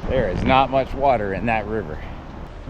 There is not much water in that river.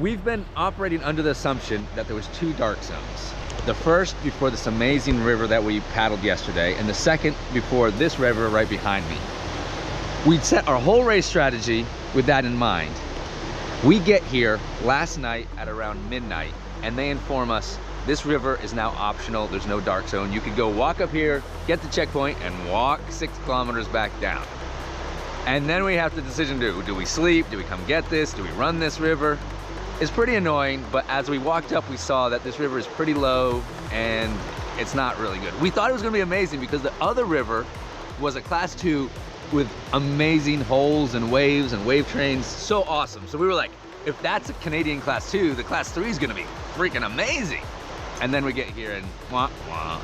We've been operating under the assumption that there was 2 dark zones. The first before this amazing river that we paddled yesterday, and the second before this river right behind me. We'd set our whole race strategy with that in mind. We get here last night at around midnight, and they inform us this river is now optional. There's no dark zone. You could go walk up here, get the checkpoint, and walk 6 kilometers back down. And then we have the decision, do we sleep? Do we come get this? Do we run this river? It's pretty annoying, but as we walked up, we saw that this river is pretty low and it's not really good. We thought it was gonna be amazing because the other river was a class 2 with amazing holes and wave trains, so awesome. So we were like, if that's a Canadian class 2, the class 3 is gonna be freaking amazing. And then we get here and wah, wah.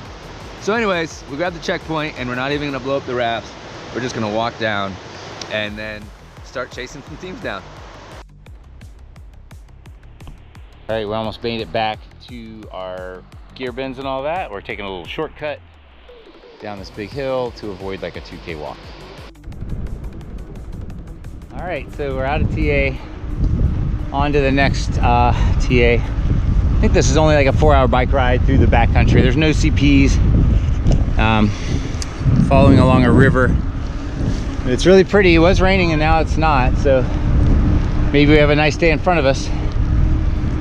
So anyways, we grabbed the checkpoint and we're not even gonna blow up the rafts. We're just gonna walk down and then start chasing some teams down. All right, we almost made it back to our gear bins and all that. We're taking a little shortcut down this big hill to avoid like a 2K walk. All right, so we're out of TA, on to the next TA. I think this is only like a 4-hour bike ride through the backcountry. There's no CPs. Following along a river. It's really pretty. It was raining and now it's not, so maybe we have a nice day in front of us.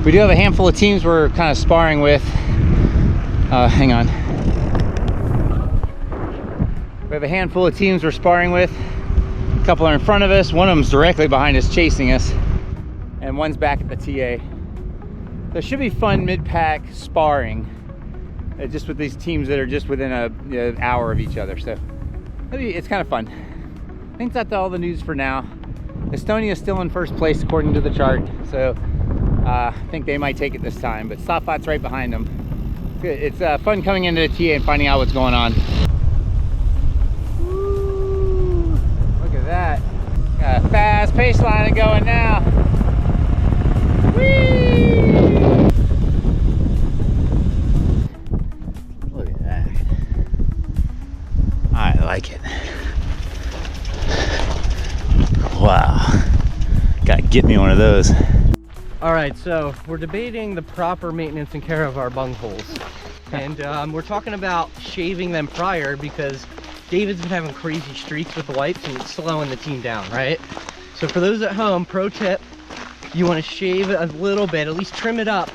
We do have a handful of teams we're kind of sparring with. Hang on. We have a handful of teams we're sparring with. A couple are in front of us. One of them's directly behind us chasing us. And one's back at the TA. There should be fun mid-pack sparring. Just with these teams that are just within an hour of each other. So maybe it's kind of fun. I think that's all the news for now. Estonia is still in first place according to the chart. So I think they might take it this time, but Safat's right behind them. It's fun coming into the TA and finding out what's going on. Woo, look at that. Got a fast pace line going now. Whee! Look at that. I like it. Wow. Gotta get me one of those. All right, so we're debating the proper maintenance and care of our bung holes. And we're talking about shaving them prior because David's been having crazy streaks with the wipes and it's slowing the team down, right? So for those at home, pro tip, you want to shave it a little bit, at least trim it up,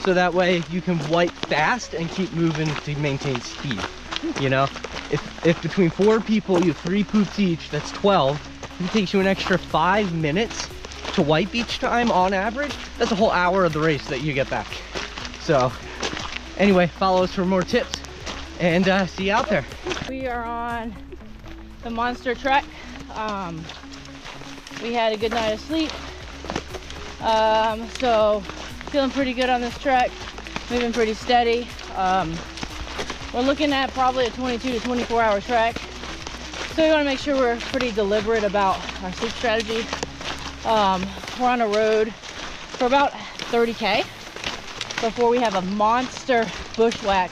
so that way you can wipe fast and keep moving to maintain speed. You know, if between 4 people you have 3 poops each, that's 12. It takes you an extra 5 minutes to wipe each time on average. That's a whole hour of the race that you get back. So anyway, follow us for more tips and see you out there. We are on the monster trek. We had a good night of sleep, so feeling pretty good on this trek, moving pretty steady. We're looking at probably a 22 to 24 hour trek, so we want to make sure we're pretty deliberate about our sleep strategy. We're on a road for about 30K before we have a monster bushwhack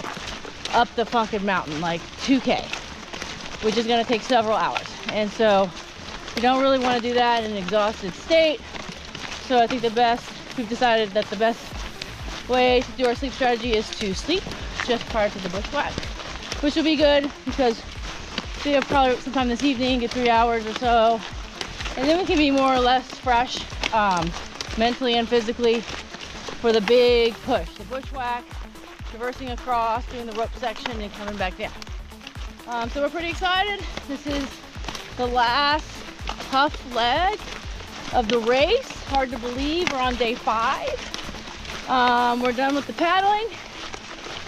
up the fucking mountain, like 2K, which is going to take several hours. And so we don't really want to do that in an exhausted state. So I think we've decided that the best way to do our sleep strategy is to sleep just prior to the bushwhack, which will be good because we have probably sometime this evening, get 3 hours or so. And then we can be more or less fresh, mentally and physically, for the big push, the bushwhack, traversing across, doing the rope section, and coming back down. So we're pretty excited. This is the last tough leg of the race. Hard to believe, we're on day 5. We're done with the paddling,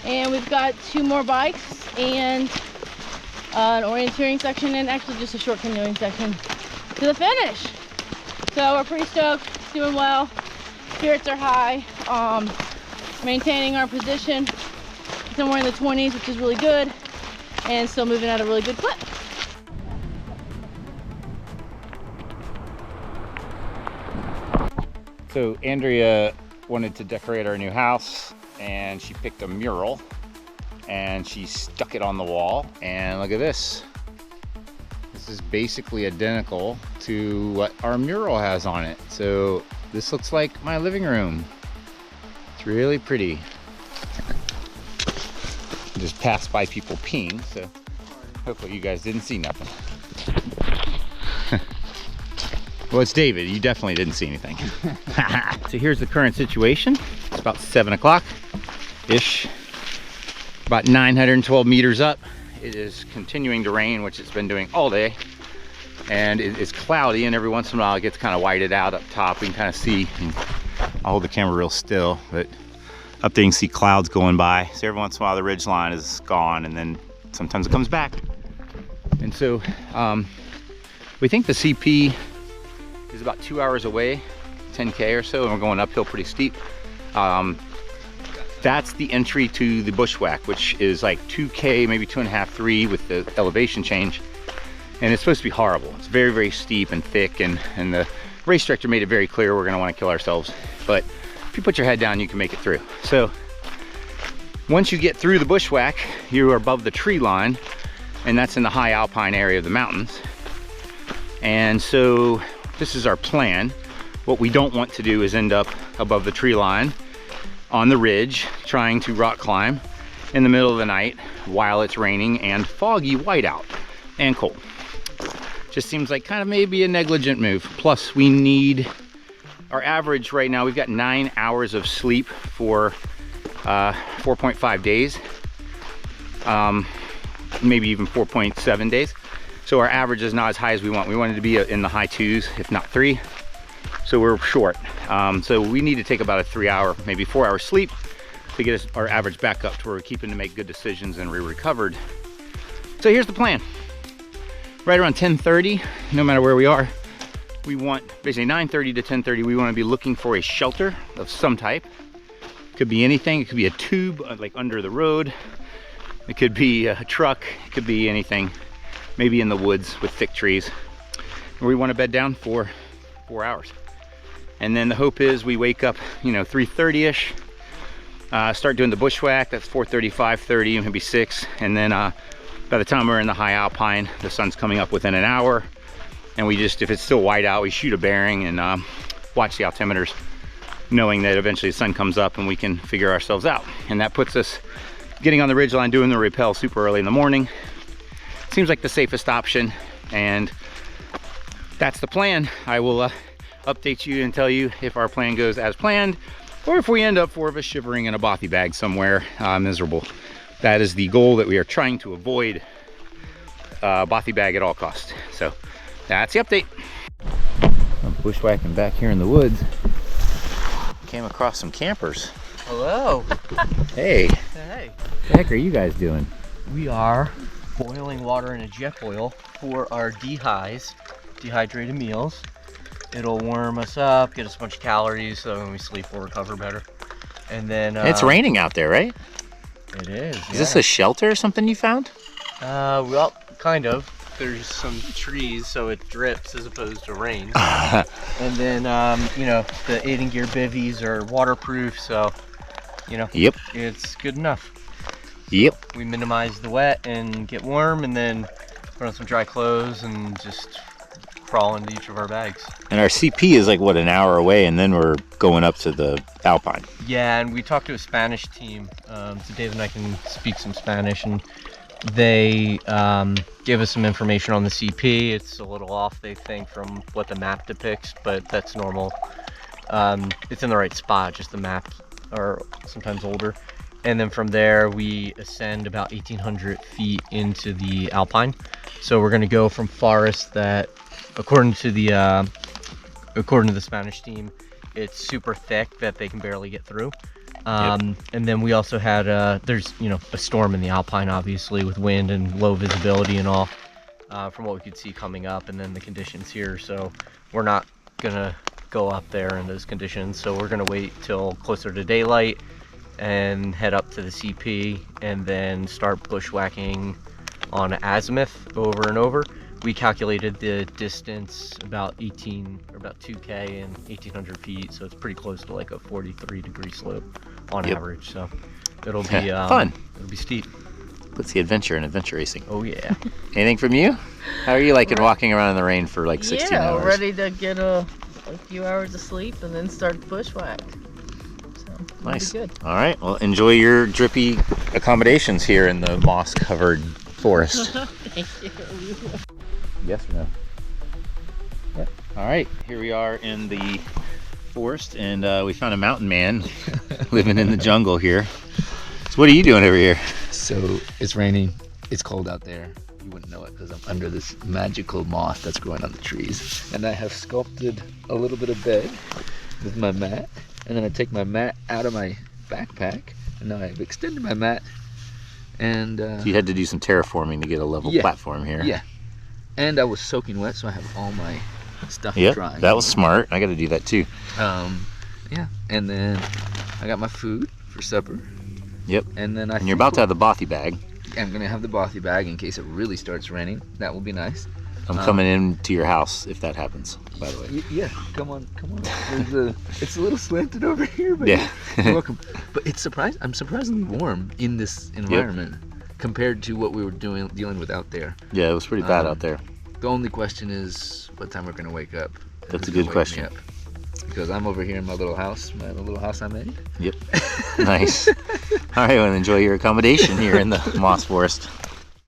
and we've got 2 more bikes and an orienteering section, and actually just a short canoeing section to the finish. So we're pretty stoked, doing well, spirits are high, maintaining our position somewhere in the 20s, which is really good, and still moving at a really good clip. So Andrea wanted to decorate our new house and she picked a mural and she stuck it on the wall, and look at this. This This is basically identical to what our mural has on it. So this looks like my living room. It's really pretty. Just passed by people peeing, so hopefully you guys didn't see nothing. Well, it's David. You definitely didn't see anything. So here's the current situation. It's about 7 o'clock-ish. About 912 meters up. It is continuing to rain, which it's been doing all day. And it is cloudy, and every once in a while it gets kind of whited out up top. We can kind of see, I'll hold the camera real still, but up there you can see clouds going by. So every once in a while the ridge line is gone, and then sometimes it comes back. And so we think the CP is about 2 hours away, 10K or so, and we're going uphill pretty steep. That's the entry to the bushwhack, which is like 2K, maybe 2.5, 3 with the elevation change. And it's supposed to be horrible. It's very, very steep and thick, and the race director made it very clear we're gonna wanna kill ourselves. But if you put your head down, you can make it through. So once you get through the bushwhack, you are above the tree line, and that's in the high alpine area of the mountains. And so this is our plan. What we don't want to do is end up above the tree line on the ridge trying to rock climb in the middle of the night while it's raining and foggy whiteout and cold. Just seems like kind of maybe a negligent move. Plus we need, our average right now, we've got 9 hours of sleep for 4.5 days, maybe even 4.7 days. So our average is not as high as we want. We wanted to be in the high 2s, if not 3. So we're short. So we need to take about a 3 hour, maybe 4 hour sleep to get us our average back up to where we're keeping to make good decisions and we're recovered. So here's the plan. Right around 10:30, no matter where we are, we want, basically 9:30 to 10:30, we want to be looking for a shelter of some type. Could be anything. It could be a tube like under the road. It could be a truck. It could be anything. Maybe in the woods with thick trees. And we want to bed down for 4 hours. And then the hope is we wake up, you know, 3:30-ish, start doing the bushwhack. That's 4:30, 5:30, maybe 6. And then by the time we're in the high alpine, the sun's coming up within an hour. And we just, if it's still white out, we shoot a bearing and watch the altimeters, knowing that eventually the sun comes up and we can figure ourselves out. And that puts us getting on the ridgeline, doing the rappel super early in the morning. Seems like the safest option, and that's the plan. I will update you and tell you if our plan goes as planned, or if we end up 4 of us shivering in a bothy bag somewhere miserable. That is the goal that we are trying to avoid, bothy bag at all costs. So that's the update. I'm bushwhacking back here in the woods. Came across some campers. Hello. Hey. Hey. What the heck are you guys doing? We are boiling water in a jet boil for our dehydrated meals. It'll warm us up, get us a bunch of calories, so when we sleep we'll recover better. And then It's raining out there, right? It is. Is this a shelter or something you found? Well, kind of. There's some trees, so it drips as opposed to rain. And then, you know, the 8 gear bivvies are waterproof, so, you know, Yep. it's good enough. Yep. We minimize the wet and get warm, and then put on some dry clothes and just crawl into each of our bags. And our CP is like, what, an hour away, and then we're going up to the Alpine. Yeah, and we talked to a Spanish team, so Dave and I can speak some Spanish, and they gave us some information on the CP. It's a little off, they think, from what the map depicts, but that's normal. It's in the right spot, just the maps are sometimes older. And then from there, we ascend about 1,800 feet into the Alpine. So we're gonna go from forest that, according to the Spanish team, it's super thick that they can barely get through. And then we also had, there's, you know, a storm in the Alpine, obviously, with wind and low visibility and all, from what we could see coming up, and then the conditions here. So we're not gonna go up there in those conditions. So we're gonna wait till closer to daylight and head up to the CP, and then start bushwhacking on azimuth over and over. We calculated the distance about 2K and 1,800 feet, so it's pretty close to like a 43-degree slope on average. So it'll be fun. It'll be steep. Puts the adventure in adventure racing. Oh yeah. Anything from you? How are you liking walking around in the rain for like 16 hours? Ready to get a few hours of sleep and then start the bushwhack. So, Nice. Good. All right. Well, enjoy your drippy accommodations here in the moss-covered forest. Thank you. Yes or no? Yep. All right. Here we are in the forest, and we found a mountain man living in the jungle here. So what are you doing over here? So it's raining, it's cold out there. You wouldn't know it because I'm under this magical moss that's growing on the trees. And I have sculpted a little bit of bed with my mat. And then I take my mat out of my backpack. And now I've extended my mat. And So you had to do some terraforming to get a level Yeah. platform here. yeah. And I was soaking wet, so I have all my stuff Yep. drying. That was smart. I got to do that too. Yeah. And then I got my food for supper. Yep. And then And you're about to have the bothy bag. I'm gonna have the bothy bag in case it really starts raining. That will be nice. I'm coming into your house if that happens, by the way. Yeah, come on. It's a little slanted over here, but Yeah. you're welcome. But I'm surprisingly warm in this environment compared to what we were dealing with out there. Yeah, it was pretty bad out there. The only question is what time we're gonna wake up. That's a Who's good gonna wake me question. up? Because I'm over here in my little house I made. Yep. Nice. All right, well, enjoy your accommodation here in the moss forest.